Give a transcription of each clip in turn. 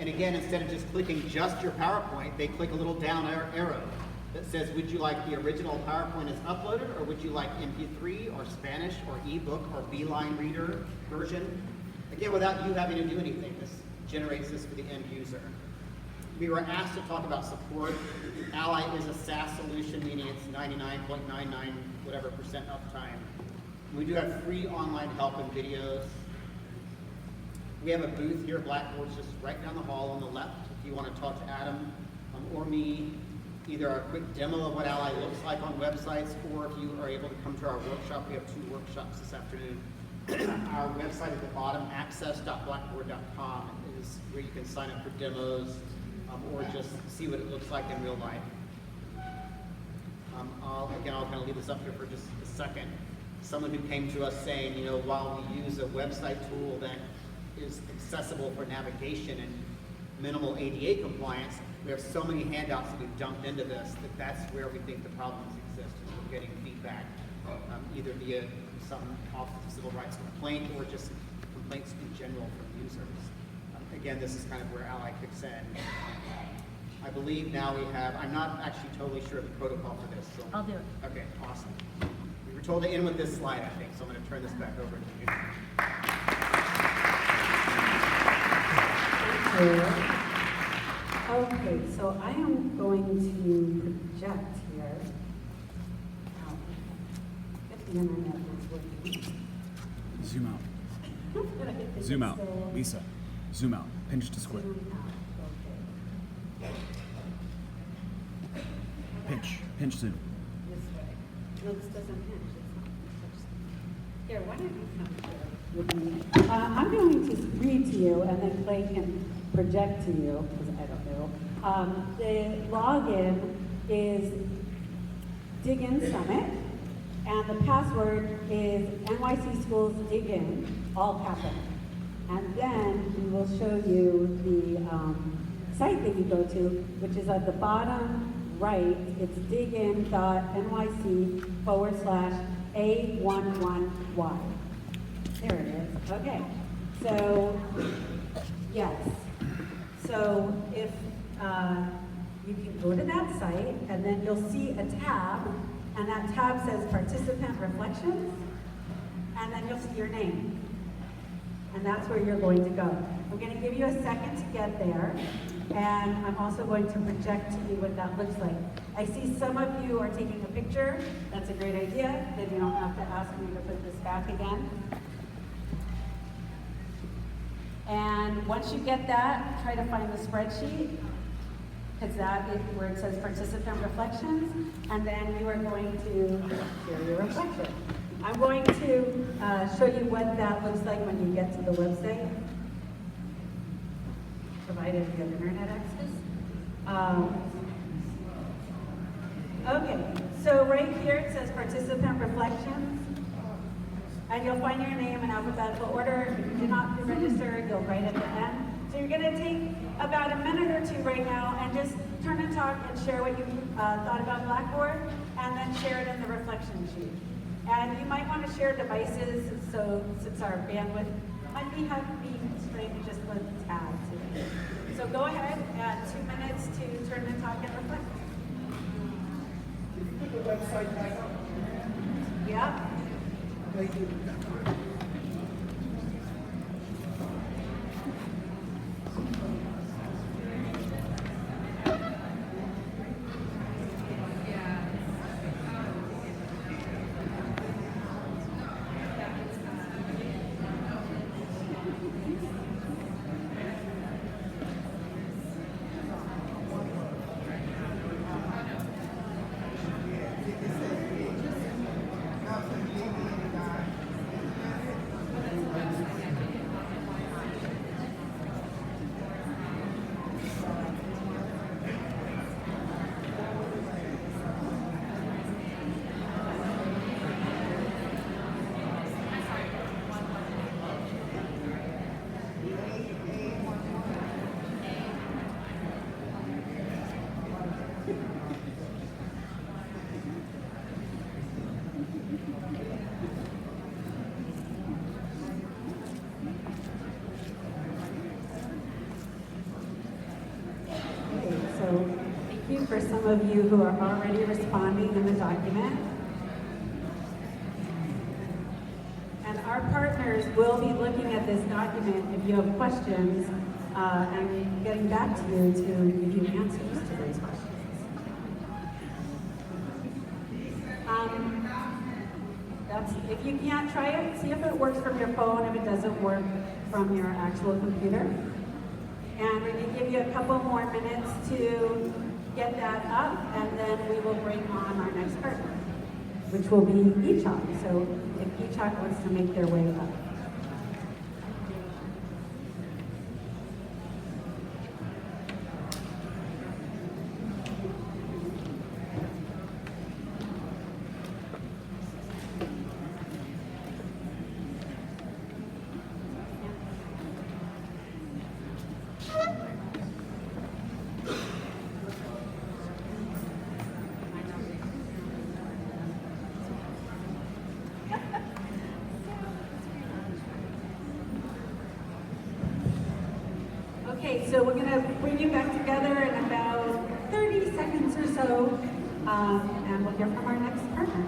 And again, instead of just clicking just your PowerPoint, they click a little down arrow that says, would you like the original PowerPoint as uploaded, or would you like MP3 or Spanish or ebook or Beeline reader version? Again, without you having to do anything, this generates this for the end user. We were asked to talk about support. Ally is a SaaS solution, meaning it's 99.99 whatever % uptime. We do have free online help and videos. We have a booth here. Blackboard's just right down the hall on the left. If you want to talk to Adam or me, either a quick demo of what Ally looks like on websites, or if you are able to come to our workshop, we have 2 workshops this afternoon. Our website at the bottom, access.blackboard.com, is where you can sign up for demos or just see what it looks like in real life. I'll kind of leave this up here for just a second. Someone who came to us saying, you know, while we use a website tool that is accessible for navigation and minimal ADA compliance, we have so many handouts that we've dumped into this that that's where we think the problems exist. We're getting feedback either via some Office of Civil Rights complaint or just complaints in general from users. Again, this is kind of where Ally kicks in. I believe now we have, I'm not actually totally sure of the protocol for this. So, I'll do it. Okay, awesome. We were told to end with this slide, I think, so I'm going to turn this back over to you. Okay, so I am going to project here. If the internet is working. Zoom out. Zoom out. Lisa, zoom out. Pinch to square. Zoom out. Okay. Pinch zoom. This way. No, this doesn't pinch. It's not. Here, why don't you come here with me? I'm going to read to you, and then Clay can project to you, because I don't know. The login is Dig In Summit, and the password is NYC Schools Dig In, all capital. And then we will show you the site that you go to, which is at the bottom right. It's digin.nyc/A11Y. There it is. Okay. So, yes. So if you can go to that site, and then you'll see a tab, and that tab says Participant Reflections, and then you'll see your name. And that's where you're going to go. I'm going to give you a second to get there, and I'm also going to project to you what that looks like. I see some of you are taking a picture. That's a great idea. Then you don't have to ask me to put this back again. And once you get that, try to find the spreadsheet, because that is where it says Participant Reflections, and then you are going to share your reflection. I'm going to show you what that looks like when you get to the website, provided you have internet access. Okay, so right here it says Participant Reflections, and you'll find your name in alphabetical order. If you do not register, you'll write at the end. So you're going to take about a minute or 2 right now and just turn and talk and share what you thought about Blackboard, and then share it in the reflection sheet. And you might want to share devices, so since our bandwidth might be constrained, just put tab to it. So go ahead, 2 minutes to turn and talk and reflect. Can you put the website back up? Yeah. Thank you. you for some of you who are already responding in the document. And our partners will be looking at this document if you have questions and getting back to you to give you answers to those questions. If you can't, try it, see if it works from your phone, if it doesn't work from your actual computer. And we're going to give you a couple more minutes to get that up, and then we will bring on our next partner, which will be eChalk. So if eChalk wants to make their way up. Okay, so we're going to bring you back together in about 30 seconds or so, and we'll hear from our next partner.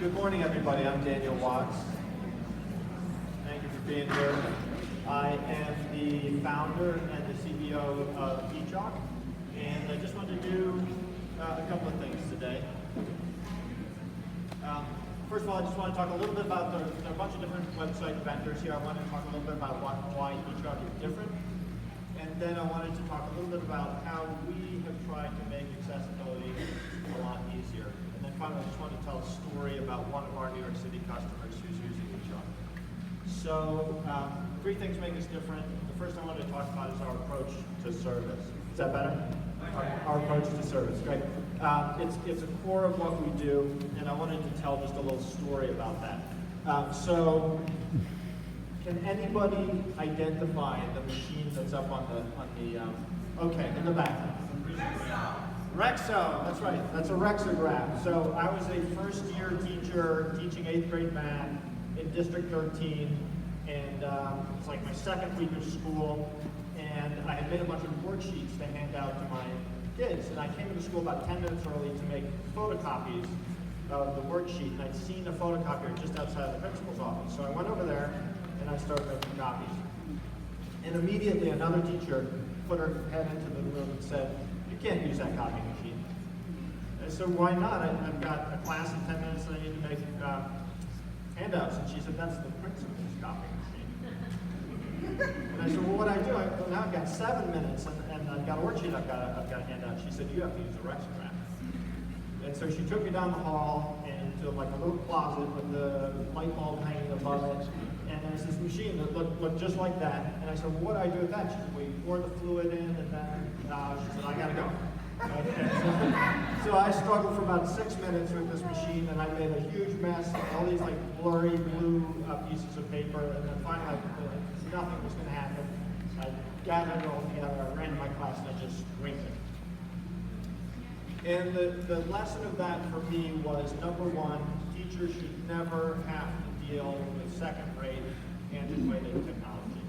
Good morning, everybody. I'm Daniel Watts. Thank you for being here. I am the founder and the CEO of eChalk, and I just wanted to do a couple of things today. First of all, I just want to talk a little bit about there are a bunch of different website vendors here. I wanted to talk a little bit about why eChalk is different, and then I wanted to talk a little bit about how we have tried to make accessibility a lot easier. And then finally, I just want to tell a story about one of our New York City customers who's using eChalk. So, three things make us different. The first I wanted to talk about is our approach to service. Is that better? Our approach to service, great. It's a core of what we do, and I wanted to tell just a little story about that. So, can anybody identify the machine that's up on the okay, in the back? Rexo, that's right, that's a Rexograph. So I was a first-year teacher teaching 8th grade math in District 13, and it's like my second week of school, and I had made a bunch of worksheets to hand out to my kids, and I came into school about 10 minutes early to make photocopies of the worksheet, and I'd seen a photocopier just outside the principal's office. So I went over there, and I started making copies. And immediately another teacher put her head into the room and said, "You can't use that copy machine." I said, "Why not? I've got a class in 10 minutes and I need to make handouts." And she said, "That's the principal's copy machine." And I said, "Well, what do I do? Well, now I've got 7 minutes and I've got a worksheet I've got to hand out." She said, "You have to use a Rexograph." And so she took me down the hall and to like a little closet with the light bulb hanging above it. And there's this machine that looked just like that. And I said, "Well, what do I do with that?" She said, "Well, you pour the fluid in, and then," she said, "I gotta go." So I struggled for about 6 minutes with this machine, and I made a huge mess, all these like blurry blue pieces of paper, and then finally nothing was gonna happen. I gathered it all together, I ran to my class, and I just screamed it. And the lesson of that for me was, number one, teachers should never have to deal with second-rate antiquated technology.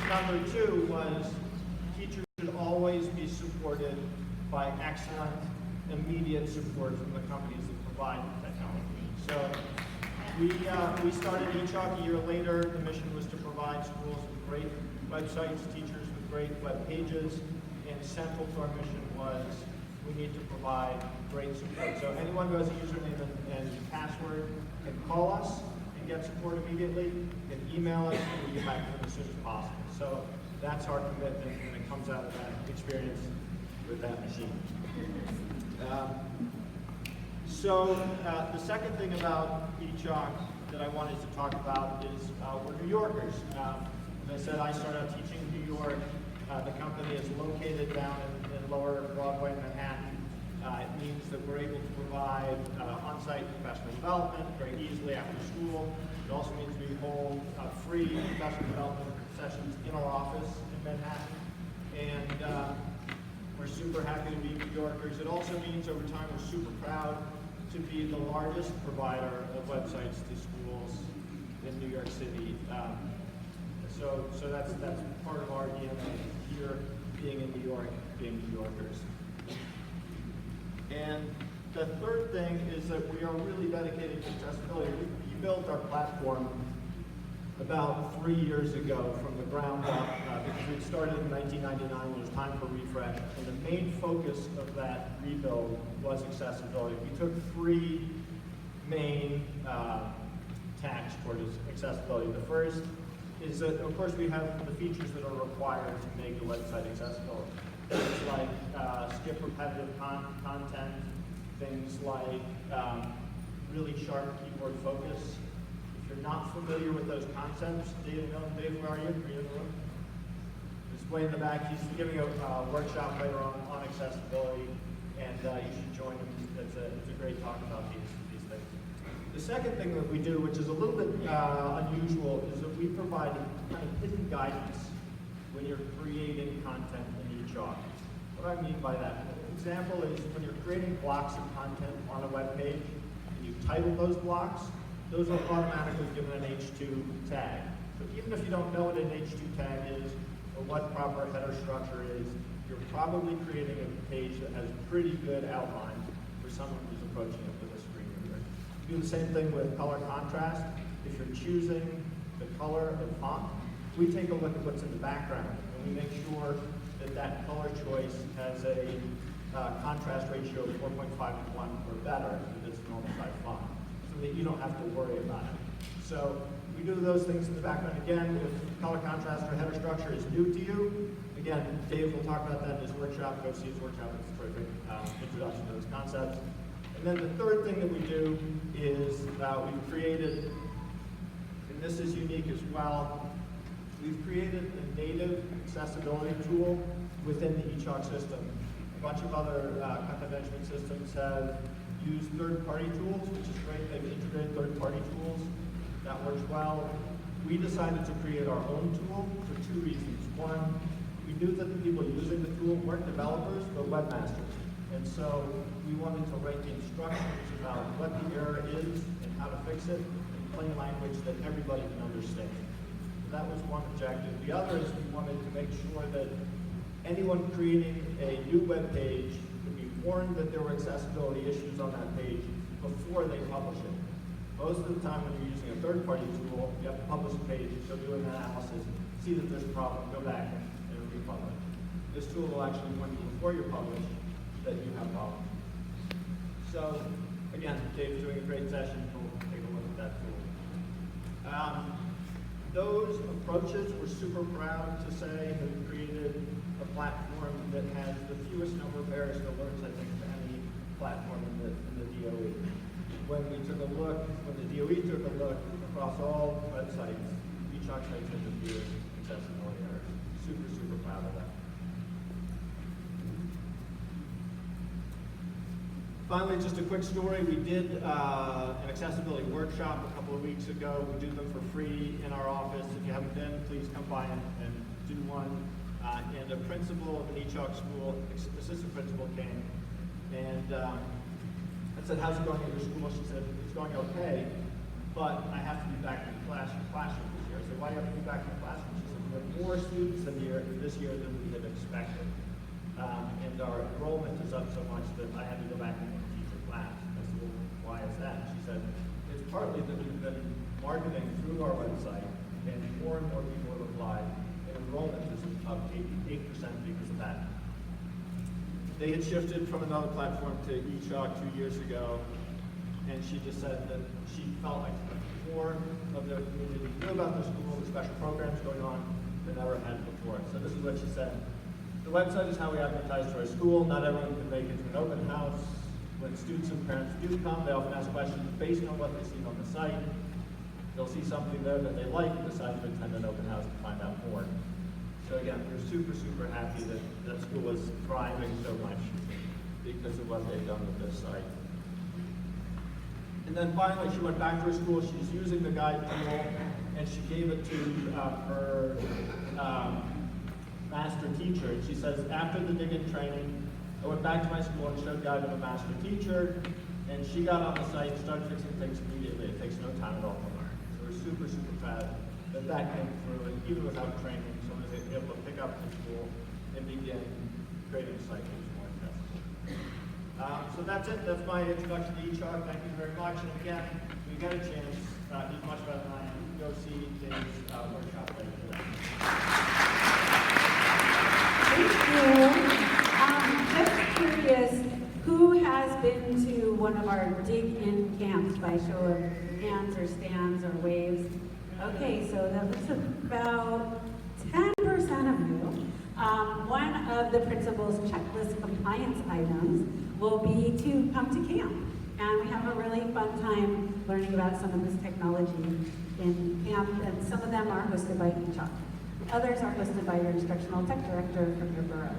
Number two was, teachers should always be supported by excellent, immediate support from the companies that provide the technology. So we started eChalk a year later. The mission was to provide schools with great websites, teachers with great web pages, and central to our mission was we need to provide great support. So anyone who has a username and password can call us and get support immediately, can email us, and we get back to them as soon as possible. So that's our commitment, and it comes out of that experience with that machine. The second thing about eChalk that I wanted to talk about is we're New Yorkers. As I said, I started out teaching in New York. The company is located down in Lower Broadway, Manhattan. It means that we're able to provide on-site professional development very easily after school. It also means we hold free professional development sessions in our office in Manhattan. And we're super happy to be New Yorkers. It also means over time we're super proud to be the largest provider of websites to schools in New York City. So that's part of our DNA here, being in New York, being New Yorkers. And the third thing is that we are really dedicated to accessibility. We built our platform about 3 years ago from the ground up, because we started in 1999 when it was time for refresh, and the main focus of that rebuild was accessibility. We took 3 main tacks towards accessibility. The first is that, of course, we have the features that are required to make a website accessible. Things like skip repetitive content, things like really sharp keyboard focus. If you're not familiar with those concepts, Dave, where are you? Are you in the room? He's way in the back. He's giving a workshop later on accessibility, and you should join him. It's a great talk about these things. The second thing that we do, which is a little bit unusual, is that we provide kind of hidden guidance when you're creating content in eChalk. What I mean by that, an example is when you're creating blocks of content on a web page, and you title those blocks, those are automatically given an H2 tag. So even if you don't know what an H2 tag is, or what proper header structure is, you're probably creating a page that has pretty good outline for someone who's approaching it with a screen reader. Do the same thing with color contrast. If you're choosing the color of font, we take a look at what's in the background, and we make sure that that color choice has a contrast ratio of 4.5 to 1 or better if it's a normal size font, so that you don't have to worry about it. So we do those things in the background. Again, if color contrast or header structure is new to you, again, Dave will talk about that in his workshop. Go see his workshop. It's a terrific introduction to those concepts. And then the third thing that we do is we've created, and this is unique as well, we've created a native accessibility tool within the eChalk system. A bunch of other content management systems have used third-party tools, which is great. They've integrated third-party tools. That works well. We decided to create our own tool for 2 reasons. One, we knew that the people using the tool weren't developers, but webmasters. And so we wanted to write the instructions about what the error is and how to fix it in plain language that everybody can understand. That was one objective. The other is we wanted to make sure that anyone creating a new web page would be warned that there were accessibility issues on that page before they publish it. Most of the time when you're using a third-party tool, you have to publish a page, so do an analysis, see that there's a problem, go back and republish. This tool will actually warn you before you publish that you have problems. So, again, Dave's doing a great session. We'll take a look at that tool. Those approaches, we're super proud to say, have created a platform that has the fewest number of errors and alerts, I think, of any platform in the DOE. When the DOE took a look across all websites, eChalk sites had the fewest accessibility errors. Super, super proud of that. Finally, just a quick story. We did an accessibility workshop a couple of weeks ago. We do them for free in our office. If you haven't been, please come by and do one. And a principal of an eChalk school, assistant principal, came and I said, "How's it going at your school?" She said, "It's going okay, but I have to be back in the classroom this year." I said, "Why do you have to be back in the classroom?" She said, "We have more students this year than we had expected." and our enrollment is up so much that I had to go back and teach a class. I said, well, why is that? She said, it's partly that we've been marketing through our website, and more people have applied, and enrollment is up 8% because of that. They had shifted from another platform to eChalk 2 years ago, and she just said that she felt like more of the community knew about the school, the special programs going on, than ever had before. So this is what she said. The website is how we advertise to our school. Not everyone can make it to an open house. When students and parents do come, they often ask questions based on what they've seen on the site. They'll see something there that they like and decide to attend an open house to find out more. So again, we're super, super happy that that school is thriving so much because of what they've done with this site. And then finally, she went back to her school. She's using the guide tool, and she gave it to her master teacher. And she says, after the dig-in training, I went back to my school and showed guide to the master teacher, and she got on the site and started fixing things immediately. It takes no time at all to learn. So we're super, super proud that that came through, and even without training, someone was able to pick up the tool and begin creating a site that was more accessible. So that's it. That's my introduction to eChalk. Thank you very much. And again, if you get a chance, he's much better than I am, go see Dave's workshop later today. Thank you. Just curious, who has been to one of our dig-in camps by show of hands or stands or waves? Okay, so that looks about 10% of you. One of the principal's checklist compliance items will be to come to camp. And we have a really fun time learning about some of this technology in camp, and some of them are hosted by eChalk. Others are hosted by your instructional tech director from your borough.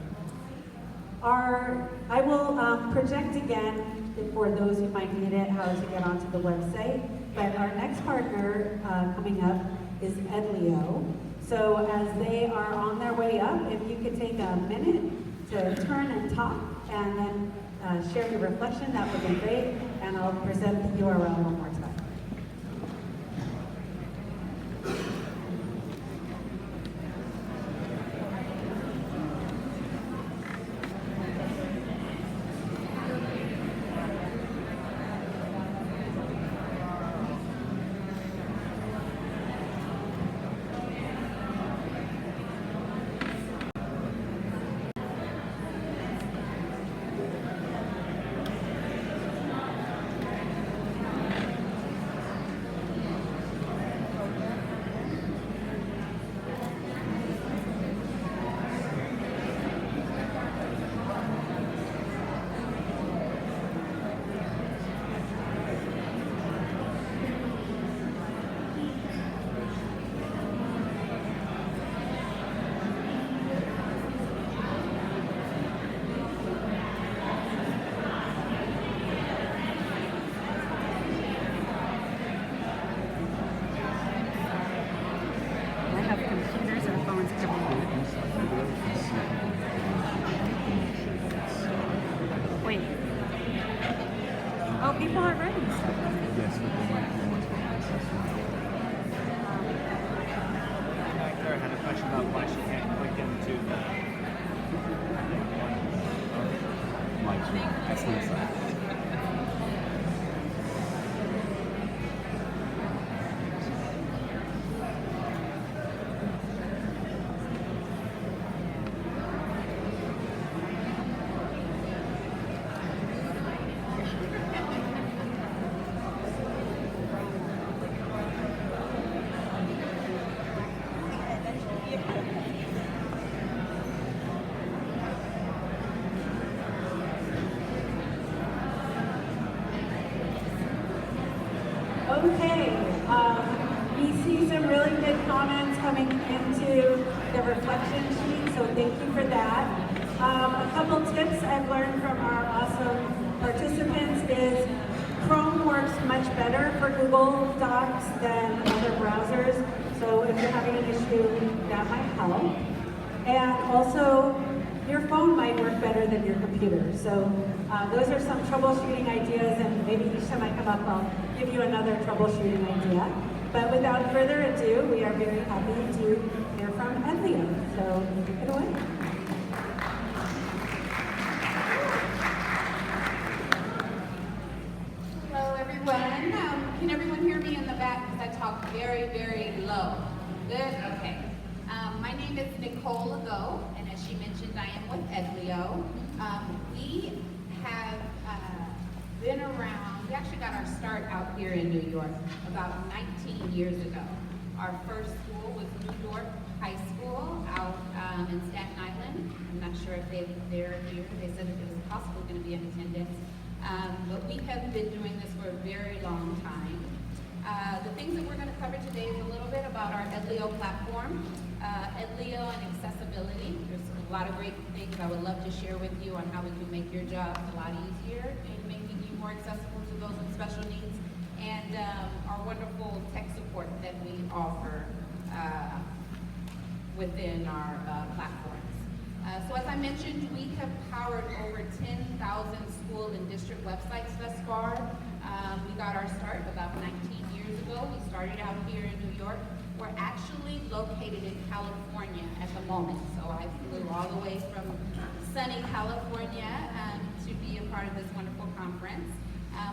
I will project again, for those who might need it, how to get onto the website. But our next partner coming up is Edlio. So as they are on their way up, if you could take a minute to turn and talk and then share your reflection, that would be great. And I'll present the URL one more time. People are writing stuff. Yes, but they might be more Claire had a question about why she can't click into the That's nice. Okay, we see some really good comments coming into the reflection sheet, so thank you for that. A couple tips I've learned from our awesome participants is Chrome works much better for Google Docs than other browsers, so if you're having an issue, that might help. And also, your phone might work better than your computer. So those are some troubleshooting ideas, and maybe each time I come up, I'll give you another troubleshooting idea. But without further ado, we are very happy to hear from Edlio. So take it away. while ago, and as she mentioned, I am with Edlio. We have been around, we actually got our start out here in New York about 19 years ago. Our first school was New York High School out in Staten Island. I'm not sure if they're here. They said that it was possibly going to be in attendance. But we have been doing this for a very long time. The things that we're going to cover today is a little bit about our Edlio platform, Edlio and accessibility. There's a lot of great things I would love to share with you on how we can make your job a lot easier in making you more accessible to those with special needs, and our wonderful tech support that we offer within our platforms. So as I mentioned, we have powered over 10,000 school and district websites thus far. We got our start about 19 years ago. We started out here in New York. We're actually located in California at the moment. So I flew all the way from sunny California to be a part of this wonderful conference.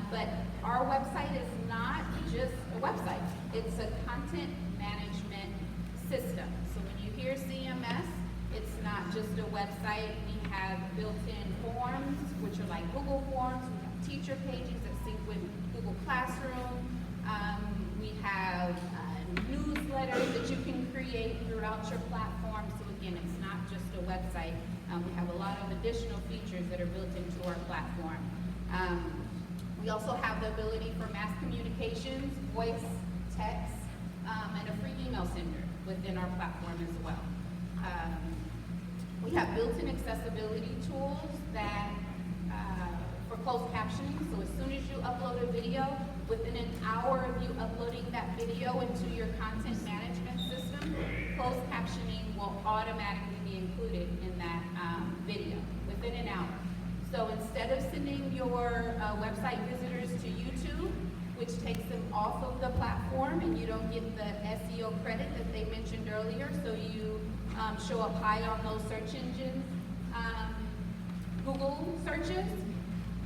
But our website is not just a website. It's a content management system. So when you hear CMS, it's not just a website. We have built-in forms, which are like Google Forms. We have teacher pages that sync with Google Classroom. We have newsletters that you can create throughout your platform. So again, it's not just a website. We have a lot of additional features that are built into our platform. We also have the ability for mass communications, voice, text, and a free email sender within our platform as well. We have built-in accessibility tools that for closed captioning. So as soon as you upload a video, within an hour of you uploading that video into your content management system, closed captioning will automatically be included in that video within an hour. So instead of sending your website visitors to YouTube, which takes them off of the platform and you don't get the SEO credit that they mentioned earlier, so you show up high on those search engines, Google searches,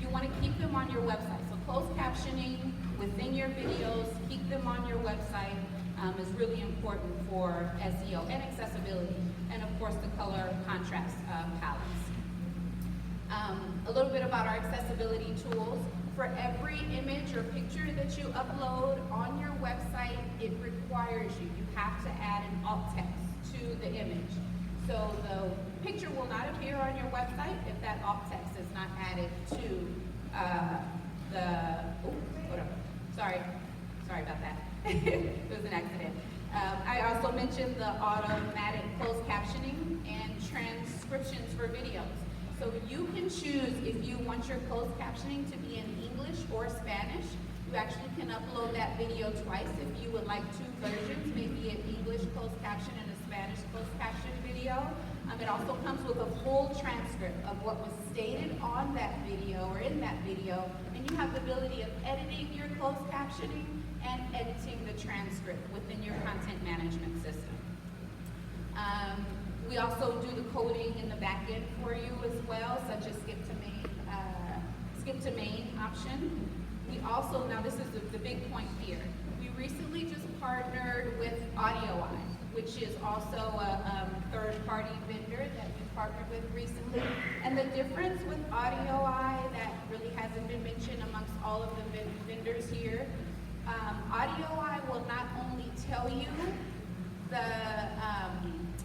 you want to keep them on your website. So closed captioning within your videos, keep them on your website is really important for SEO and accessibility, and of course the color contrast palettes. A little bit about our accessibility tools. For every image or picture that you upload on your website, it requires you have to add an alt text to the image. So the picture will not appear on your website if that alt text is not added to Sorry about that. It was an accident. I also mentioned the automatic closed captioning and transcriptions for videos. So you can choose if you want your closed captioning to be in English or Spanish. You actually can upload that video twice if you would like two versions, maybe an English closed caption and a Spanish closed caption video. It also comes with a full transcript of what was stated on that video or in that video, and you have the ability of editing your closed captioning and editing the transcript within your content management system. We also do the coding in the back end for you as well, such as skip to main option. We also, now this is the big point here, we recently just partnered with AudioEye, which is also a third-party vendor that we partnered with recently. And the difference with AudioEye that really hasn't been mentioned amongst all of the vendors here, AudioEye will not only tell you the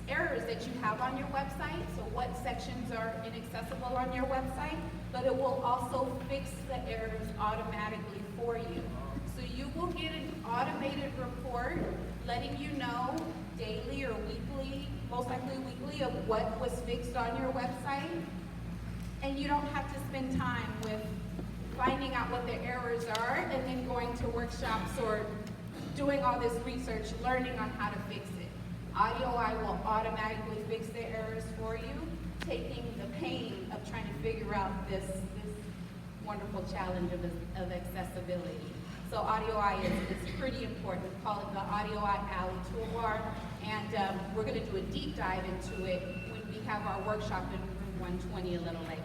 errors that you have on your website, so what sections are inaccessible on your website, but it will also fix the errors automatically for you. So you will get an automated report letting you know daily or weekly, most likely weekly, of what was fixed on your website. And you don't have to spend time with finding out what the errors are and then going to workshops or doing all this research, learning on how to fix it. AudioEye will automatically fix the errors for you, taking the pain of trying to figure out this wonderful challenge of accessibility. So AudioEye is pretty important. We call it the AudioEye Alley Toolbar, and we're going to do a deep dive into it when we have our workshop in room 120 a little later.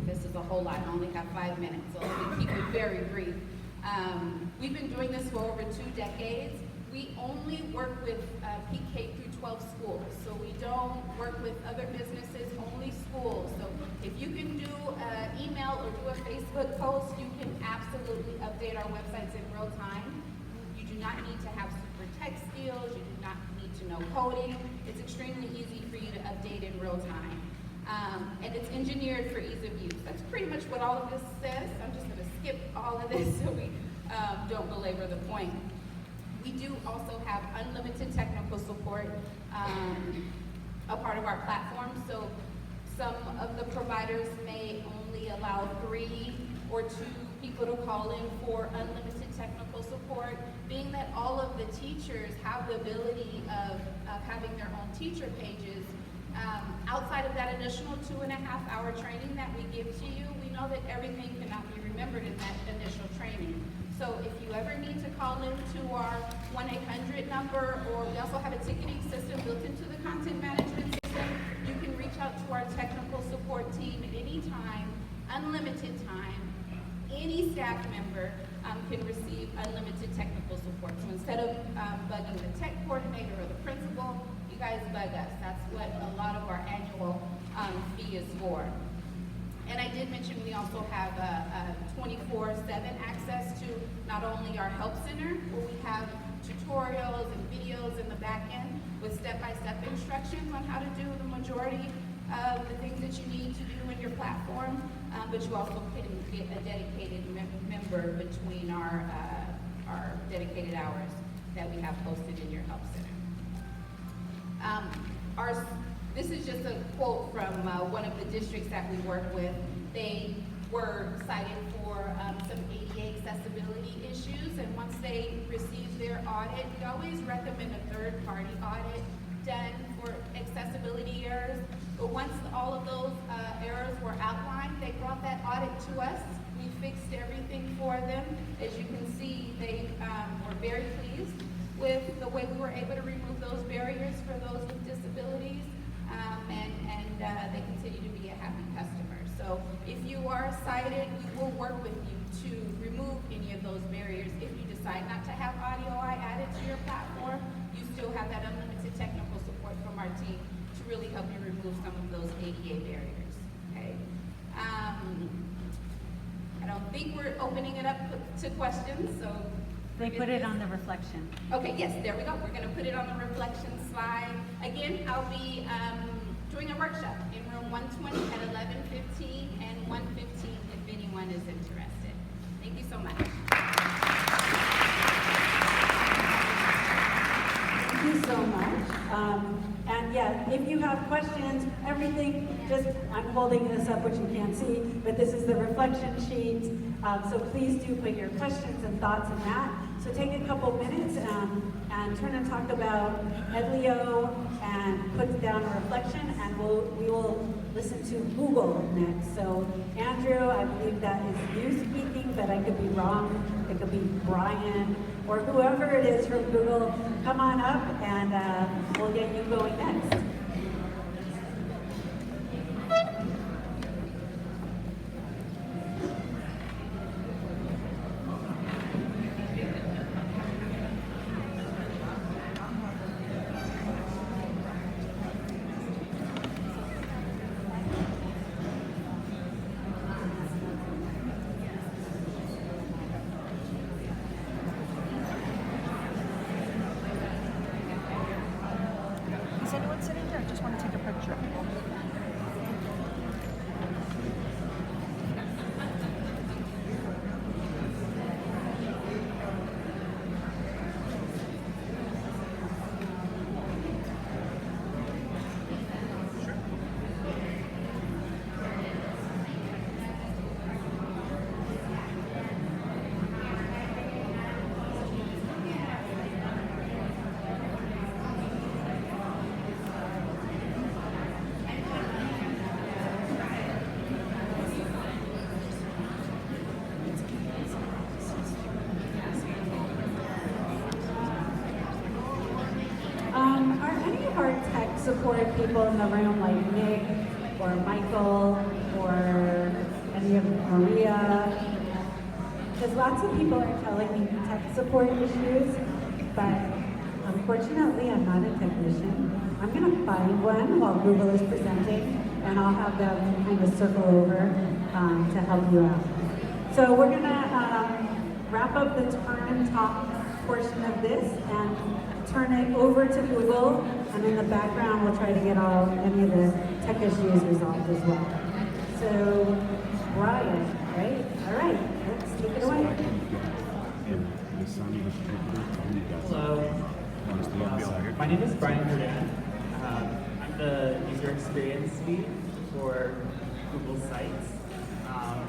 This is a whole lot. I only have 5 minutes, so let me keep it very brief. We've been doing this for over 2 decades. We only work with PK through 12 schools, so we don't work with other businesses, only schools. So if you can do an email or do a Facebook post, you can absolutely update our websites in real time. You do not need to have super tech skills, you do not need to know coding. It's extremely easy for you to update in real time. And it's engineered for ease of use. That's pretty much what all of this says. I'm just gonna skip all of this so we don't belabor the point. We do also have unlimited technical support, a part of our platform. So some of the providers may only allow 3 or 2 people to call in for unlimited technical support. Being that all of the teachers have the ability of having their own teacher pages, outside of that additional 2.5-hour training that we give to you, we know that everything cannot be remembered in that initial training. So if you ever need to call into our 1-800 number, or we also have a ticketing system built into the content management system, you can reach out to our technical support team at any time, unlimited time. Any staff member can receive unlimited technical support. So instead of bugging the tech coordinator or the principal, you guys bug us. That's what a lot of our annual fee is for. And I did mention we also have a 24/7 access to not only our help center, where we have tutorials and videos in the back end with step-by-step instructions on how to do the majority of the things that you need to do in your platform, but you also can get a dedicated member between our dedicated hours that we have posted in your help center. This is just a quote from one of the districts that we work with. They were cited for some ADA accessibility issues, and once they received their audit, we always recommend a third-party audit done for accessibility errors. But once all of those errors were outlined, they brought that audit to us. We fixed everything for them. As you can see, they were very pleased with the way we were able to remove those barriers for those with disabilities. And they continue to be a happy customer. So if you are cited, we will work with you to remove any of those barriers. If you decide not to have audio added to your platform, you still have that unlimited technical support from our team to really help you remove some of those ADA barriers. Okay. I don't think we're opening it up to questions, so. They put it on the reflection. Okay, yes, there we go. We're going to put it on the reflection slide. Again, I'll be doing a workshop in room 120 at 11:15 and 1:15 if anyone is interested. Thank you so much. Thank you so much. And yeah, if you have questions, everything, I'm holding this up, which you can't see, but this is the reflection sheet. So please do put your questions and thoughts in that. So take a couple minutes and turn and talk about Edlio and put down a reflection, and we will listen to Google next. So Andrew, I believe that is you speaking, but I could be wrong. It could be Brian or whoever it is from Google. Come on up and we'll get you going next. Is anyone sitting here? I just want to take a picture. Are any of our tech support people in the room, like Nick or Michael or any of Maria? Because lots of people are telling me tech support issues, but unfortunately, I'm not a technician. I'm going to find one while Google is presenting, and I'll have them kind of circle over to help you out. So we're going to wrap up the turn and talk portion of this and turn it over to Google, and in the background we'll try to get any of the tech issues resolved as well. So, Brian, right? All right, let's take it away. Hello. My name is Brian Jordan. I'm the user experience lead for Google Sites.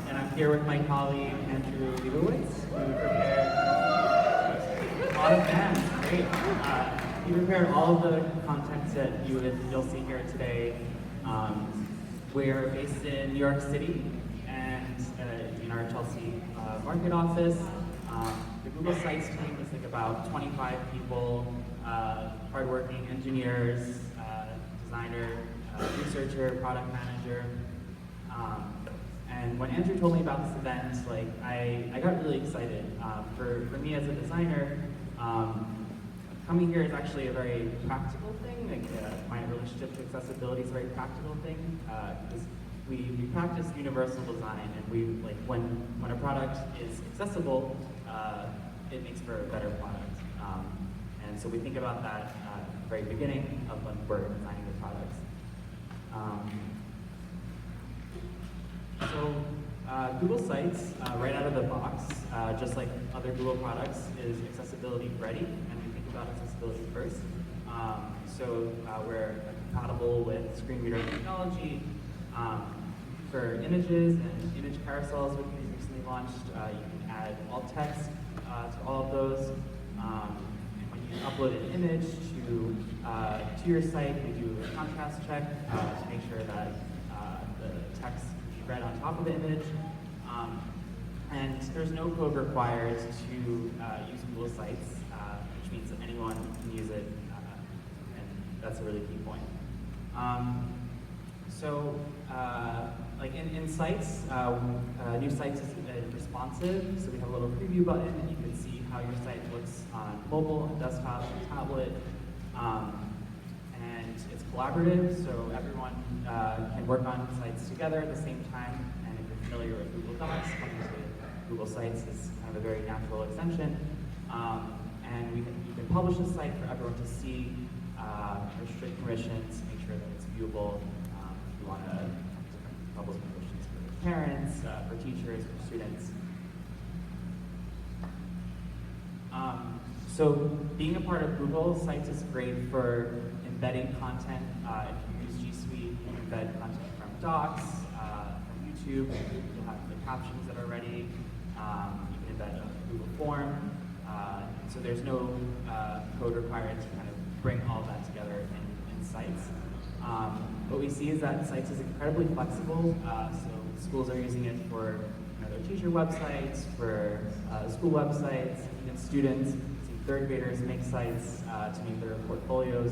And I'm here with my colleague Andrew Leibowitz, who prepared a lot of bands. Great. He prepared all of the content that you'll see here today. We're based in New York City and in our Chelsea market office. The Google Sites team is like about 25 people, hardworking engineers, designer, researcher, product manager. And when Andrew told me about this event, like I got really excited. For me as a designer, coming here is actually a very practical thing. Like my relationship to accessibility is a very practical thing because we practice universal design, and when a product is accessible, it makes for a better product. And so we think about that at the very beginning of when we're designing the products. Google Sites, right out of the box, just like other Google products, is accessibility ready, and we think about accessibility first. We're compatible with screen reader technology for images and image carousels, which we recently launched. You can add alt text to all of those. And when you upload an image to your site, we do a contrast check to make sure that the text read on top of the image. And there's no code required to use Google Sites, which means that anyone can use it, and that's a really key point. In Sites, new Sites is responsive, so we have a little preview button, and you can see how your site looks on mobile, on desktop, on tablet. And it's collaborative, so everyone can work on sites together at the same time. And if you're familiar with Google Docs, coming to Google Sites is kind of a very natural extension. And you can publish a site for everyone to see, restrict permissions, make sure that it's viewable. If you want to publish permissions for parents, for teachers, for students. So being a part of Google Sites is great for embedding content. If you use G Suite, you can embed content from Docs, from YouTube. You'll have the captions that are ready. You can embed a Google form. So there's no code required to kind of bring all of that together in Sites. What we see is that Sites is incredibly flexible. So schools are using it for their teacher websites, for school websites, even students. Third graders make sites to make their portfolios.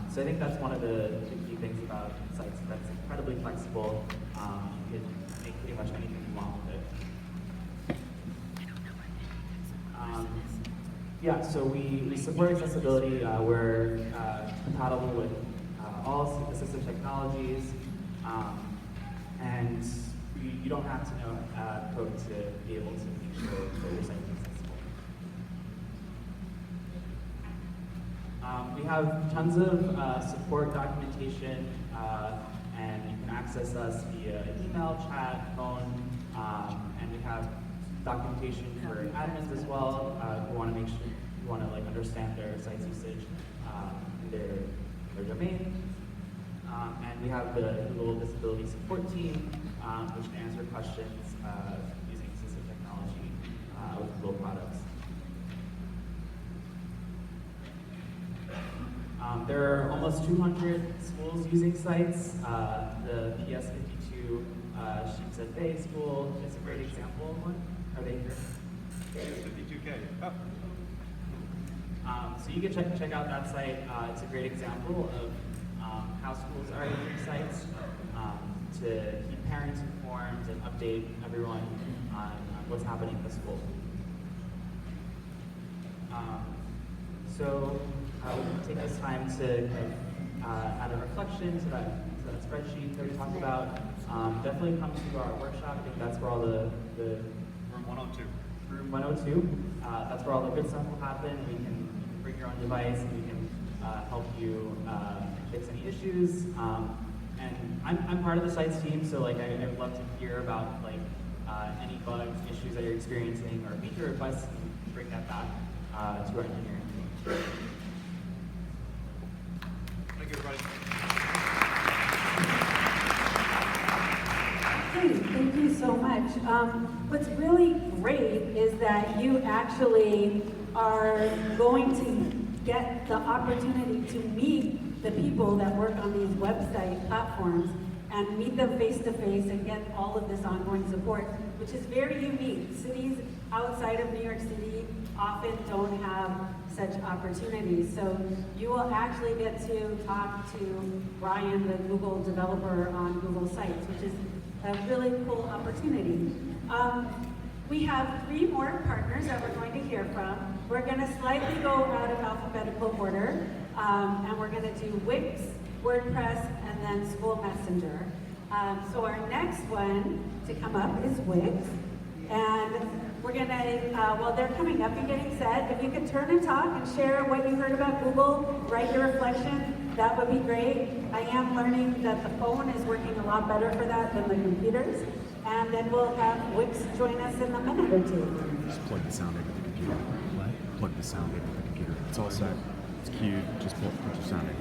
So I think that's one of the key things about Sites, that it's incredibly flexible. You can make pretty much anything you want with it. So we support accessibility. We're compatible with all assistive technologies. And you don't have to know code to be able to make sure that your site is accessible. We have tons of support documentation, and you can access us via email, chat, phone, and we have documentation for admins as well who want to make sure, who want to understand their site's usage, their domain. And we have the Google Disability Support Team, which can answer questions using assistive technology with Google products. There are almost 200 schools using Sites. The PS52 Sheepshead Bay School is a great example of one. Are they here? PS52K. Oh. So you can check out that site. It's a great example of how schools are using Sites to keep parents informed and update everyone on what's happening at the school. take this time to add a reflection to that spreadsheet that we talked about. Definitely come to our workshop. I think that's where all the Room 102. room 102. That's where all the good stuff will happen. You can bring your own device and we can help you fix any issues. And I'm part of the sites team, so like I would love to hear about like any bugs, issues that you're experiencing, or feature requests, and bring that back to our engineering team. Thank you, everybody. Great, thank you so much. What's really great is that you actually are going to get the opportunity to meet the people that work on these website platforms and meet them face to face and get all of this ongoing support, which is very unique. Cities outside of New York City often don't have such opportunities. So you will actually get to talk to Brian, the Google developer on Google Sites, which is a really cool opportunity. We have 3 more partners that we're going to hear from. We're going to slightly go out of alphabetical order, and we're going to do Wix, WordPress, and then SchoolMessenger. So our next one to come up is Wix, and we're going to, while they're coming up and getting set, if you could turn and talk and share what you heard about Google, write your reflection, that would be great. I am learning that the phone is working a lot better for that than the computers. And then we'll have Wix join us in a minute or 2. Just plug the sound into the computer. What? Plug the sound into the computer. It's all set. It's queued. Just put your sound in.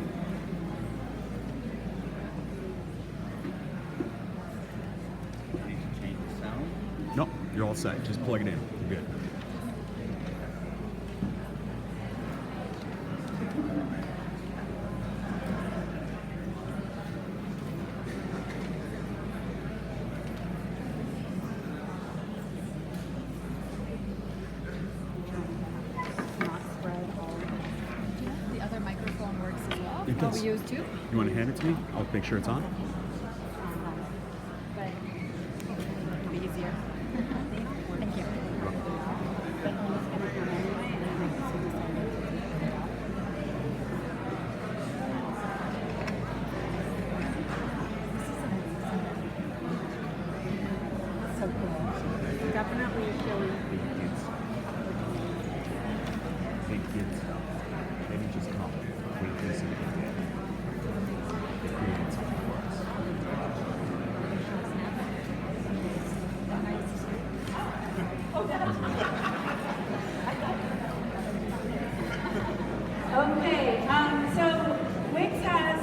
Need to change the sound. Nope, you're all set. Just plug it in. You're good. The other microphone works as well. It does. We use two. You want to hand it to me? I'll make sure it's on. But it'll be easier. Thank you. So cool. Definitely showing. Big kids. Maybe just come. Wait to see what they did. They created something for us. Okay, so Wix has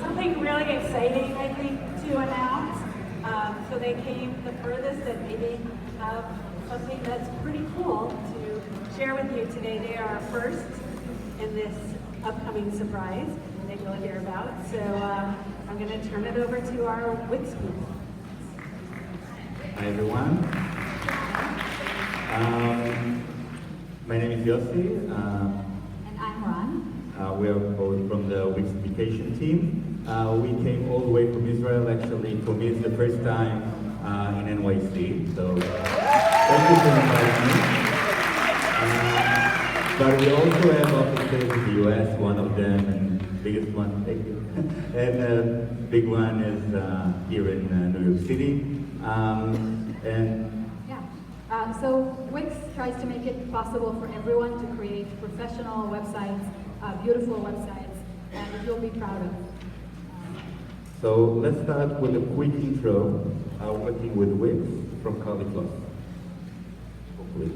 something really exciting, I think, to announce. So they came the furthest and maybe have something that's pretty cool to share with you today. They are first in this upcoming surprise that you'll hear about. So I'm going to turn it over to our Wix people. Hi everyone. My name is Yossi. And I'm Ron. We are both from the Wixification team. We came all the way from Israel. Actually, for me, it's the first time in NYC. So thank you for inviting me. But we also have offices in the US. One of them, and biggest one, thank you. And big one is here in New York City. So Wix tries to make it possible for everyone to create professional websites, beautiful websites, and you'll be proud of. So let's start with a quick intro, working with Wix from Carly Floss.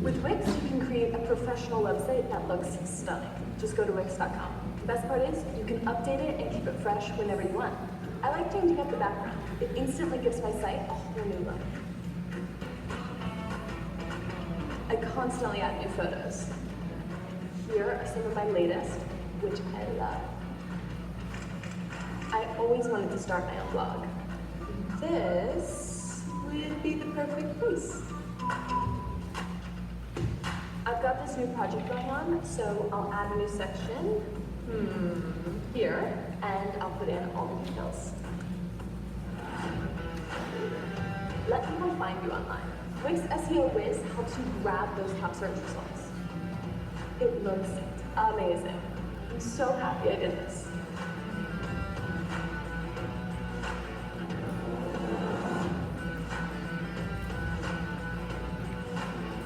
With Wix, you can create a professional website that looks stunning. Just go to Wix.com. The best part is you can update it and keep it fresh whenever you want. I like changing up the background. It instantly gives my site a whole new look. I constantly add new photos. Here are some of my latest, which I love. I always wanted to start my own blog. This would be the perfect place. I've got this new project going on, so I'll add a new section here, and I'll put in all the details. Let people find you online. Wix SEO Whiz helps you grab those top search results. It looks amazing. I'm so happy I did this.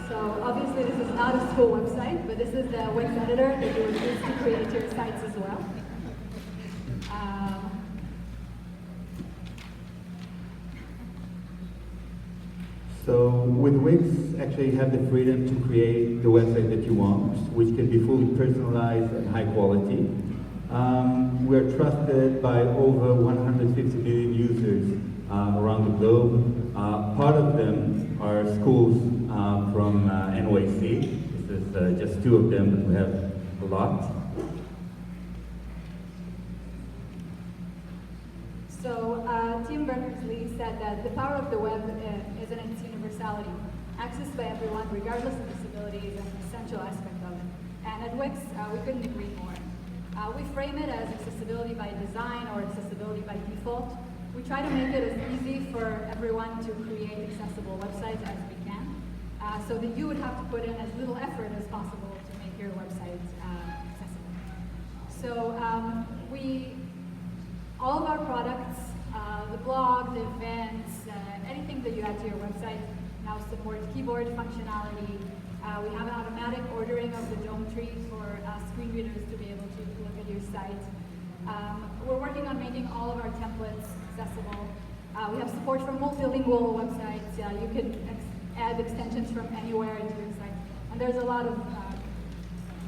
So obviously this is not a school website, but this is the Wix editor that you would use to create your sites as well. So with Wix, actually you have the freedom to create the website that you want, which can be fully personalized and high quality. We're trusted by over 150 million users around the globe. Part of them are schools from NYC. This is just two of them, but we have a lot. So Tim Berners-Lee said that the power of the web is in its universality. Access by everyone, regardless of disability, is an essential aspect of it. And at Wix, we couldn't agree more. We frame it as accessibility by design or accessibility by default. We try to make it as easy for everyone to create accessible websites as we can, so that you would have to put in as little effort as possible to make your website accessible. So all of our products, the blog, the events, anything that you add to your website now supports keyboard functionality. We have an automatic ordering of the dome tree for screen readers to be able to look at your site. We're working on making all of our templates accessible. We have support for multilingual websites. You can add extensions from anywhere into your site. And there's a lot of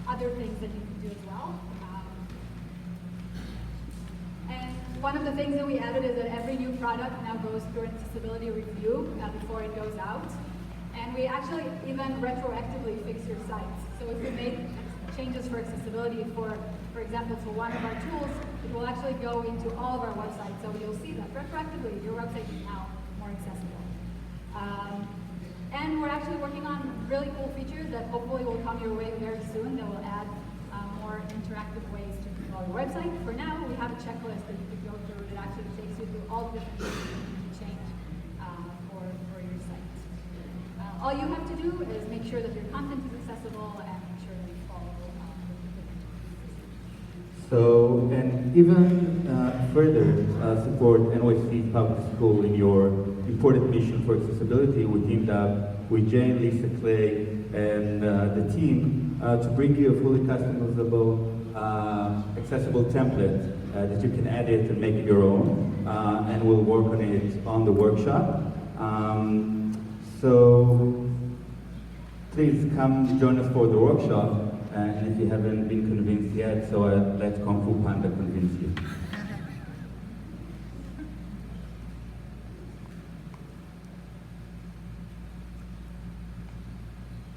other things that you can do as well. And one of the things that we added is that every new product now goes through an accessibility review before it goes out. And we actually even retroactively fix your sites. So if we make changes for accessibility for example, for one of our tools, it will actually go into all of our websites. So you'll see that retroactively, your website is now more accessible. And we're actually working on really cool features that hopefully will come your way very soon that will add more interactive ways to control your website. For now, we have a checklist that you can go through that actually takes you through all the different things that you need to change for your site. All you have to do is make sure that your content is accessible and make sure that you follow So, and even further support NYC Public School in your important mission for accessibility, we teamed up with Jane, Lisa Clay, and the team to bring you a fully customizable, accessible template that you can edit and make it your own, and we'll work on it on the workshop. So please come join us for the workshop. And if you haven't been convinced yet, so let Kung Fu Panda convince you.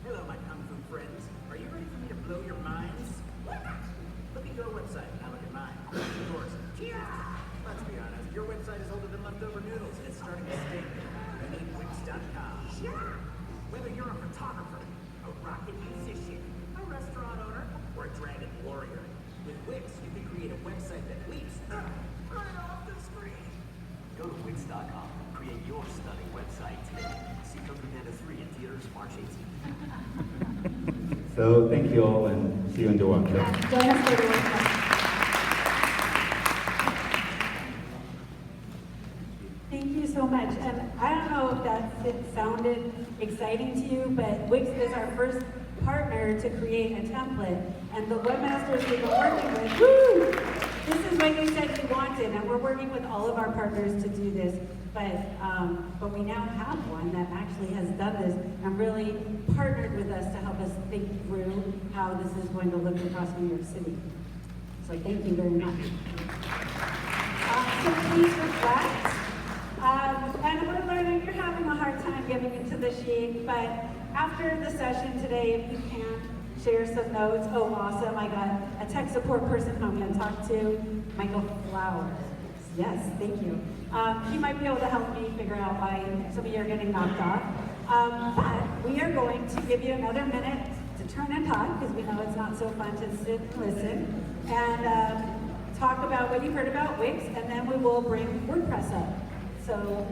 Hello, my Kung Fu friends. Are you ready for me to blow your minds? Look at your website, now look at mine. Yours. Let's be honest, your website is older than leftover noodles, and it's starting to stink. You need Wix.com. Whether you're a photographer, a rocket musician, a restaurant owner, or a dragon warrior. With Wix, you can create a website that leaps right off the screen. Go to Wix.com. Create your stunning website today. See Kung Fu Panda 3 in theaters March 18th. So thank you all, and see you in the workshop. Join us for the workshop. Thank you so much. And I don't know if that sounded exciting to you, but Wix is our first partner to create a template. And the webmasters we've been working with, woo! This is what you said you wanted, and we're working with all of our partners to do this. But we now have one that actually has done this and really partnered with us to help us think through how this is going to look across New York City. So thank you very much. So please reflect. And we're learning, you're having a hard time getting into the sheet, but after the session today, if you can, share some notes. Oh, awesome, I got a tech support person who I'm going to talk to, Michael Flowers. Yes, thank you. He might be able to help me figure out why some of you are getting knocked off. But we are going to give you another minute to turn and talk, because we know it's not so fun to sit and listen, and talk about what you heard about Wix, and then we will bring WordPress up. So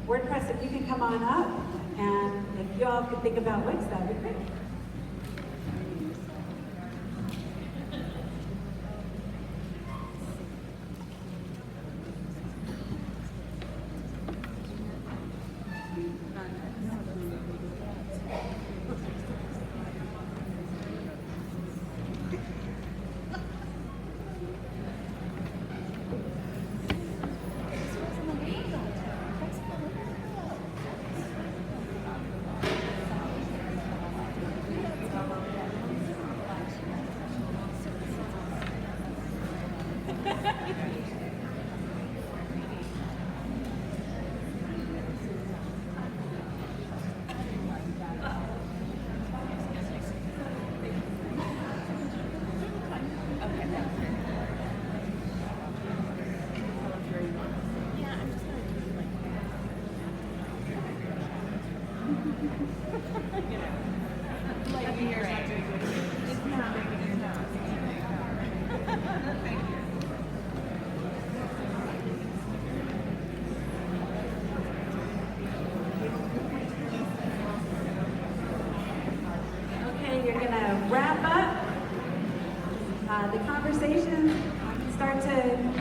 WordPress, if you can come on up, and if you all could think about Wix, that would be great.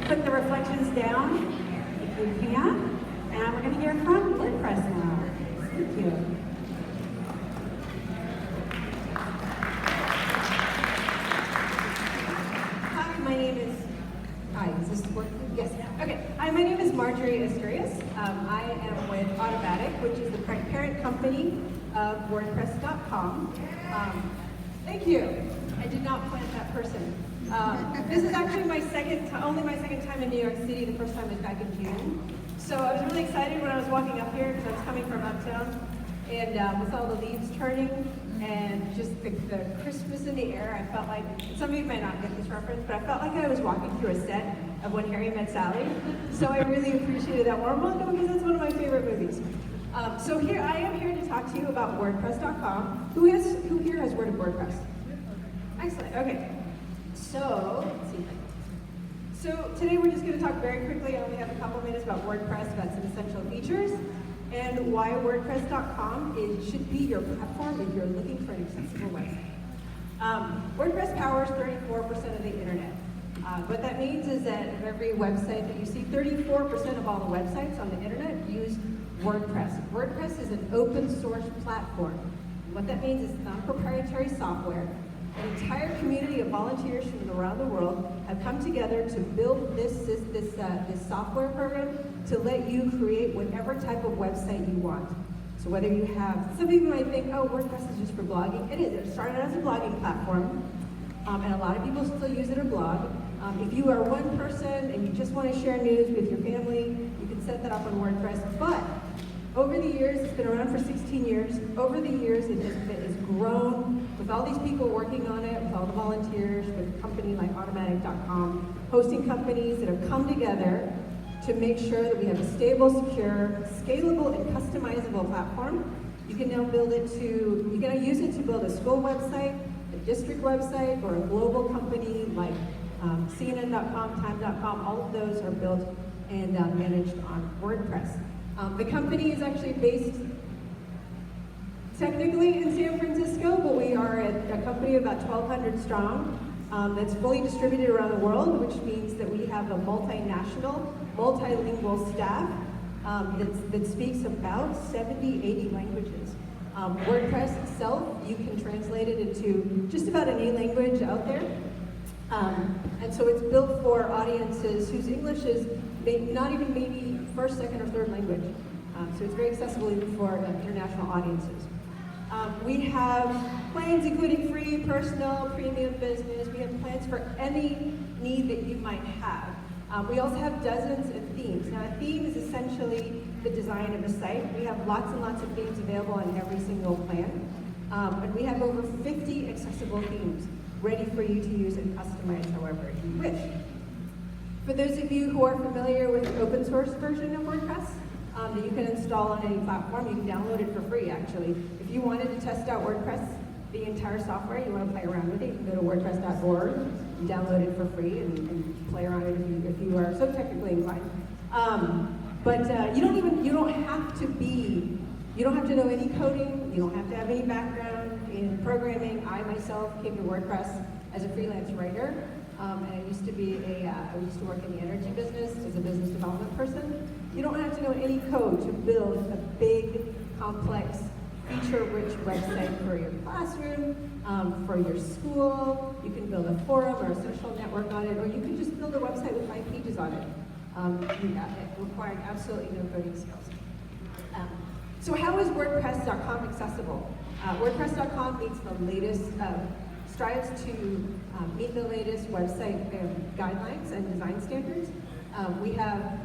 put the reflections down if you can. And we're going to hear from Wordpress now. Thank you. Hi, my name is... Hi, is this working? Yes. Okay. Hi, my name is Marjorie Asturias. I am with Automatic, which is the parent company of WordPress.com. Thank you. I did not plant that person. This is actually only my second time in New York City. The first time was back in June. So I was really excited when I was walking up here because I was coming from uptown, and with all the leaves turning and just the crispness in the air, I felt like, some of you might not get this reference, but I felt like I was walking through a set of When Harry Met Sally. So I really appreciated that warm welcome because that's one of my favorite movies. So here I am here to talk to you about WordPress.com. Who here has heard of WordPress? Excellent. Okay. So let's see. So today we're just going to talk very quickly. I only have a couple minutes about WordPress, about some essential features, and why WordPress.com should be your platform if you're looking for an accessible website. WordPress powers 34% of the internet. What that means is that of every website that you see, 34% of all the websites on the internet use WordPress. WordPress is an open source platform. What that means is non-proprietary software. An entire community of volunteers from around the world have come together to build this software program to let you create whatever type of website you want. So whether you have, some people might think, oh, WordPress is just for blogging. It is. It started as a blogging platform, and a lot of people still use it to blog. If you are one person and you just want to share news with your family, you can set that up on WordPress. But over the years, it's been around for 16 years. Over the years, it's grown with all these people working on it, with all the volunteers, with a company like Automatic.com, hosting companies that have come together to make sure that we have a stable, secure, scalable, and customizable platform. You can now you can use it to build a school website, a district website, or a global company like CNN.com, Time.com. All of those are built and managed on WordPress. The company is actually based technically in San Francisco, but we are a company of about 1,200 strong that's fully distributed around the world, which means that we have a multinational, multilingual staff that speaks about 70, 80 languages. WordPress itself, you can translate it into just about any language out there. And so it's built for audiences whose English is not even maybe first, second, or third language. So it's very accessible even for international audiences. We have plans including free, personal, premium, business. We have plans for any need that you might have. We also have dozens of themes. Now, a theme is essentially the design of a site. We have lots and lots of themes available on every single plan. And we have over 50 accessible themes ready for you to use and customize however you wish. For those of you who are familiar with the open source version of WordPress that you can install on any platform, you can download it for free actually. If you wanted to test out WordPress, the entire software, you want to play around with it, you can go to wordpress.org and download it for free and play around with it if you are so technically inclined. But you don't have to know any coding, you don't have to have any background in programming. I myself came to WordPress as a freelance writer, and I used to work in the energy business as a business development person. You don't have to know any code to build a big, complex, feature-rich website for your classroom, for your school. You can build a forum or a social network on it, or you can just build a website with 5 pages on it. It required absolutely no coding skills. So how is WordPress.com accessible? WordPress.com meets the latest, strives to meet the latest website guidelines and design standards. We have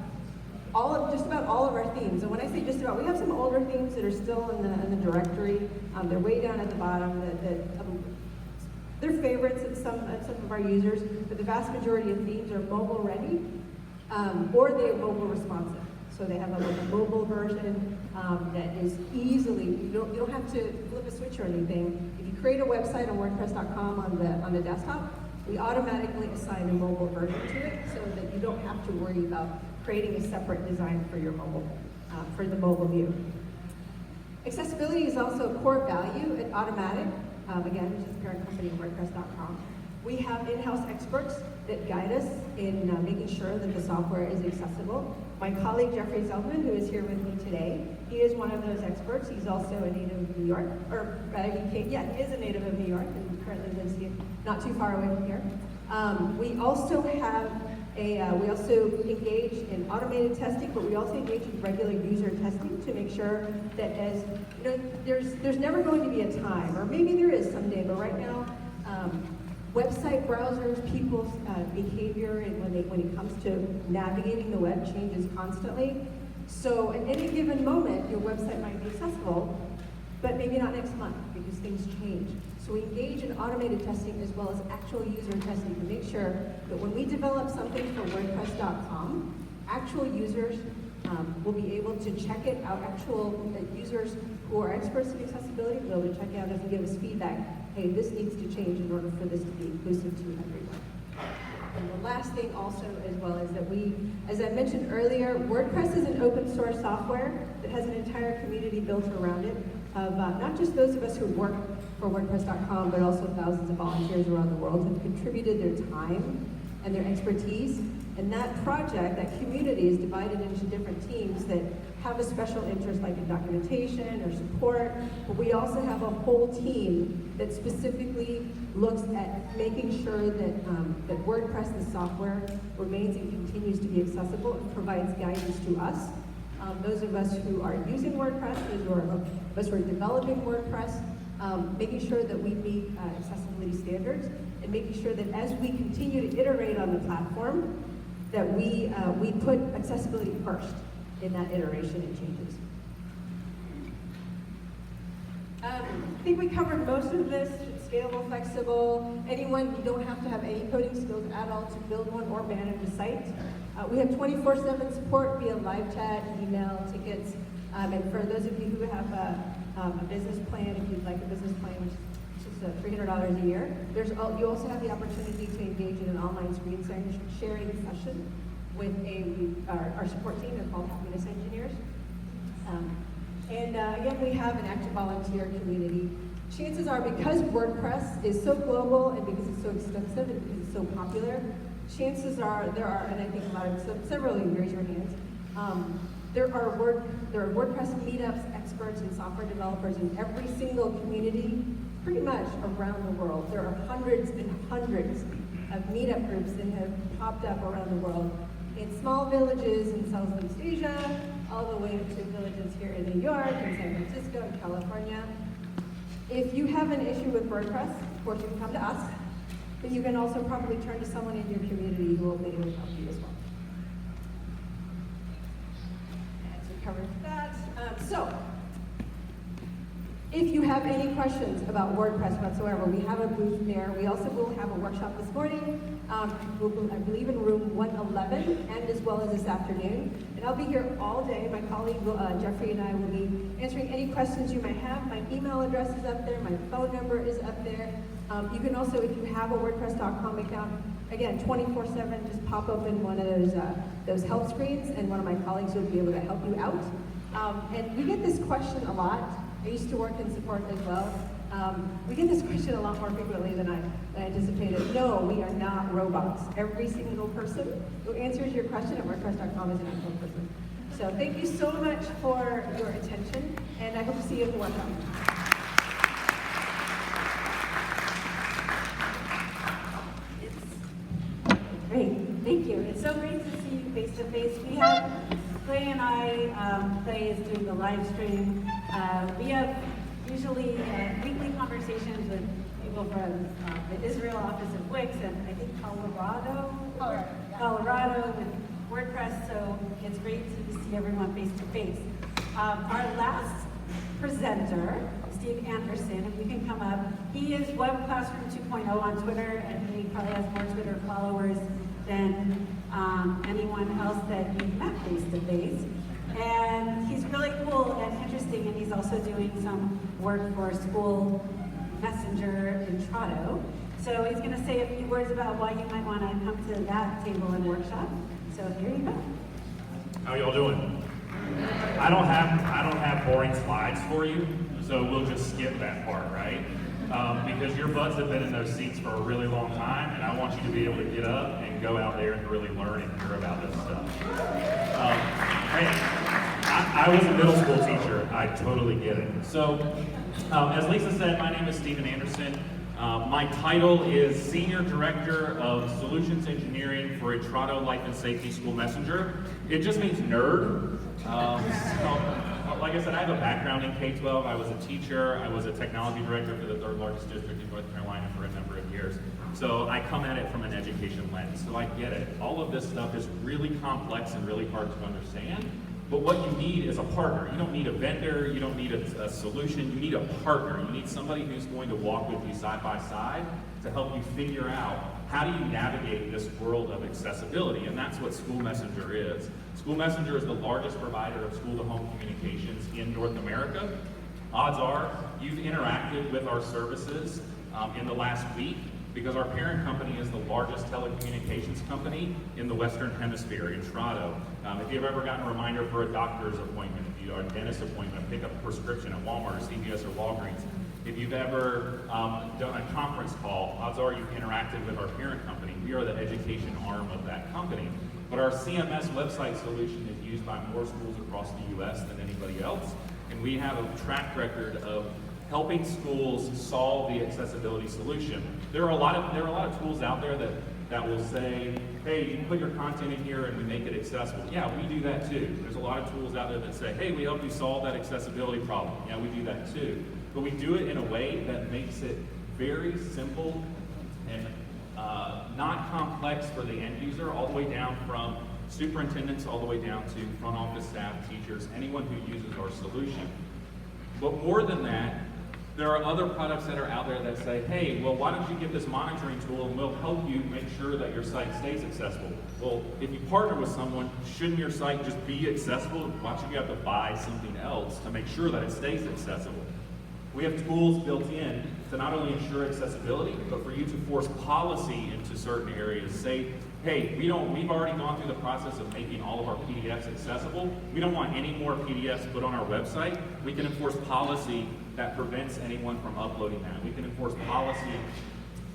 just about all of our themes, and when I say just about, we have some older themes that are still in the directory. They're way down at the bottom. They're favorites of some of our users, but the vast majority of themes are mobile ready, or they are mobile responsive. So they have a mobile version that is easily, you don't have to flip a switch or anything. If you create a website on WordPress.com on the desktop, we automatically assign a mobile version to it so that you don't have to worry about creating a separate design for your mobile, for the mobile view. Accessibility is also a core value at Automatic, again, which is the parent company of WordPress.com. We have in-house experts that guide us in making sure that the software is accessible. My colleague Jeffrey Zeldman, who is here with me today, he is one of those experts. He's also a native of New York, or he is a native of New York and currently lives here, not too far away from here. We also engage in automated testing, but we also engage in regular user testing to make sure that there's never going to be a time, or maybe there is someday, but right now, website browsers, people's behavior, and when it comes to navigating the web changes constantly. So at any given moment, your website might be accessible, but maybe not next month because things change. So we engage in automated testing as well as actual user testing to make sure that when we develop something for WordPress.com, actual users will be able to check it out. Actual users who are experts in accessibility will be able to check it out and give us feedback. Hey, this needs to change in order for this to be inclusive to everyone. And the last thing also as well is that we, as I mentioned earlier, WordPress is an open source software that has an entire community built around it of not just those of us who work for WordPress.com, but also thousands of volunteers around the world who have contributed their time and their expertise. And that project, that community, is divided into different teams that have a special interest, like in documentation or support. But we also have a whole team that specifically looks at making sure that that WordPress, the software, remains and continues to be accessible and provides guidance to us. Those of us who are using WordPress, those of us who are developing WordPress, making sure that we meet accessibility standards, and making sure that as we continue to iterate on the platform, that we put accessibility first in that iteration and changes. I think we covered most of this. It's scalable, flexible. Anyone, you don't have to have any coding skills at all to build one or manage a site. We have 24/7 support via live chat, email, tickets, and for those of you who have a business plan, if you'd like a business plan, which is $300 a year, you also have the opportunity to engage in an online screen sharing session with our support team. They're called Happiness Engineers. Again, we have an active volunteer community. Chances are, because WordPress is so global and because it's so extensive and because it's so popular, chances are there are, and I think several of you raise your hands, there are WordPress meetups, experts, and software developers in every single community, pretty much around the world. There are hundreds and hundreds of meetup groups that have popped up around the world in small villages in Southeast Asia, all the way to villages here in New York, in San Francisco, in California. If you have an issue with WordPress, of course you can come to us, but you can also probably turn to someone in your community who will be able to help you as well. And so we covered that. So, if you have any questions about WordPress whatsoever, we have a booth there. We also will have a workshop this morning, I believe in room 111, and as well as this afternoon. And I'll be here all day. My colleague, Jeffrey, and I will be answering any questions you might have. My email address is up there. My phone number is up there. You can also, if you have a WordPress.com account, again, 24/7, just pop open one of those help screens, and one of my colleagues will be able to help you out. And we get this question a lot. I used to work in support as well. We get this question a lot more frequently than I anticipated. No, we are not robots. Every single person who answers your question at WordPress.com is an actual person. So thank you so much for your attention, and I hope to see you in the workshop. Great, thank you. It's so great to see you face to face. We have Clay and I. Clay is doing the live stream. We have usually weekly conversations with people from the Israel office of Wix and I think Colorado with WordPress. So it's great to see everyone face to face. Our last presenter, Steve Anderson, if we can come up. He is Web Classroom 2.0 on Twitter, and he probably has more Twitter followers than anyone else that you've met face to face. And he's really cool and interesting, and he's also doing some work for SchoolMessenger Intrado. So he's going to say a few words about why you might want to come to that table and workshop. So here you go. How y'all doing? I don't have boring slides for you, so we'll just skip that part, right? because your butts have been in those seats for a really long time, and I want you to be able to get up and go out there and really learn and hear about this stuff. Hey, I was a middle school teacher. I totally get it. So, as Lisa said, my name is Stephen Anderson. My title is Senior Director of Solutions Engineering for Intrado Life and Safety SchoolMessenger. It just means nerd. Like I said, I have a background in K-12. I was a teacher. I was a technology director for the 3rd largest district in North Carolina for a number of years. So I come at it from an education lens. So I get it. All of this stuff is really complex and really hard to understand. But what you need is a partner. You don't need a vendor. You don't need a solution. You need a partner. You need somebody who's going to walk with you side by side to help you figure out how do you navigate this world of accessibility. And that's what SchoolMessenger is. SchoolMessenger is the largest provider of school-to-home communications in North America. Odds are you've interacted with our services in the last week, because our parent company is the largest telecommunications company in the Western Hemisphere, Intrado. If you've ever gotten a reminder for a doctor's appointment, if you are a dentist appointment, pick up a prescription at Walmart or CVS or Walgreens, if you've ever done a conference call, odds are you've interacted with our parent company. We are the education arm of that company. But our CMS website solution is used by more schools across the U.S. than anybody else, and we have a track record of helping schools solve the accessibility solution. There are a lot of tools out there that will say, hey, you can put your content in here and we make it accessible. Yeah, we do that too. There's a lot of tools out there that say, hey, we help you solve that accessibility problem. Yeah, we do that too. But we do it in a way that makes it very simple and not complex for the end user, all the way down from superintendents, all the way down to front office staff, teachers, anyone who uses our solution. But more than that, there are other products that are out there that say, hey, well, why don't you get this monitoring tool and we'll help you make sure that your site stays accessible. Well, if you partner with someone, shouldn't your site just be accessible? Why should you have to buy something else to make sure that it stays accessible? We have tools built in to not only ensure accessibility, but for you to force policy into certain areas. Say, hey, we've already gone through the process of making all of our PDFs accessible. We don't want any more PDFs put on our website. We can enforce policy that prevents anyone from uploading that. We can enforce policy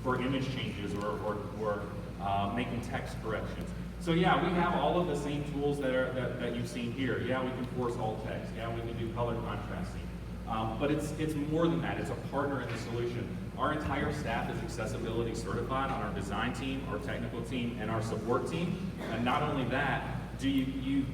for image changes or making text corrections. So yeah, we have all of the same tools that you've seen here. Yeah, we can force alt text. Yeah, we can do color contrasting. But it's more than that. It's a partner in the solution. Our entire staff is accessibility certified on our design team, our technical team, and our support team. And not only that, do you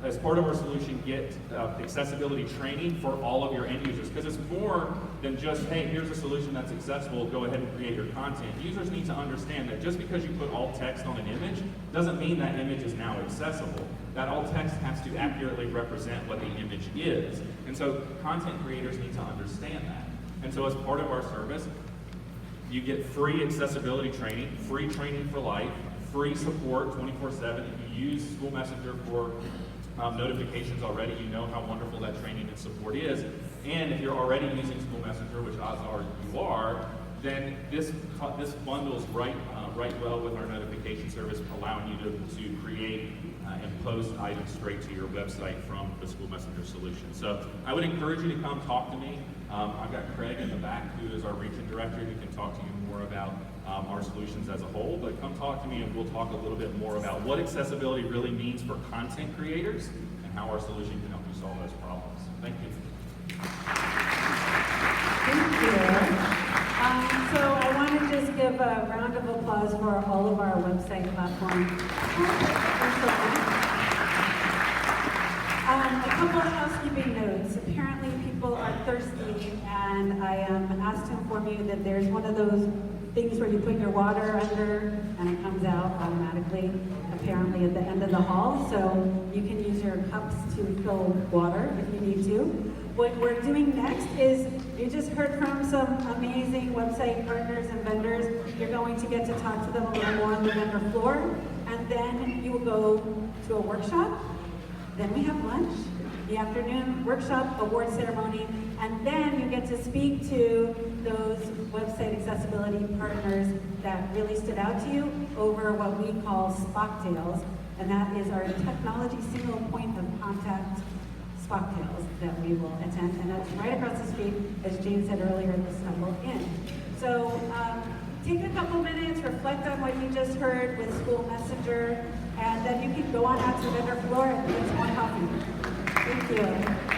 as part of our solution, get accessibility training for all of your end users. Because it's more than just, hey, here's a solution that's accessible, go ahead and create your content. Users need to understand that just because you put alt text on an image doesn't mean that image is now accessible. That alt text has to accurately represent what the image is. And so content creators need to understand that. And so as part of our service, you get free accessibility training, free training for life, free support 24/7. If you use SchoolMessenger for notifications already, you know how wonderful that training and support is. And if you're already using SchoolMessenger, which odds are you are, then this bundles right well with our notification service, allowing you to create and post items straight to your website from the SchoolMessenger solution. So I would encourage you to come talk to me. I've got Craig in the back, who is our region director, who can talk to you more about our solutions as a whole. But come talk to me and we'll talk a little bit more about what accessibility really means for content creators and how our solution can help you solve those problems. Thank you. Thank you. So I want to just give a round of applause for all of our website platforms. A couple of housekeeping notes. Apparently people are thirsty, and I am asked to inform you that there's one of those things where you put your water under and it comes out automatically, apparently at the end of the hall. So you can use your cups to fill water if you need to. What we're doing next is, you just heard from some amazing website partners and vendors. You're going to get to talk to them a little more on the vendor floor, and then you will go to a workshop. Then we have lunch, the afternoon workshop, award ceremony, and then you get to speak to those website accessibility partners that really stood out to you over what we call SPOCtails, and that is our technology single point of contact. cocktails that we will attend, and that's right across the street, as Jane said earlier, in the Stumble Inn. So take a couple minutes, reflect on what you just heard with SchoolMessenger, and then you can go on out to the vendor floor and get some more coffee. Thank you.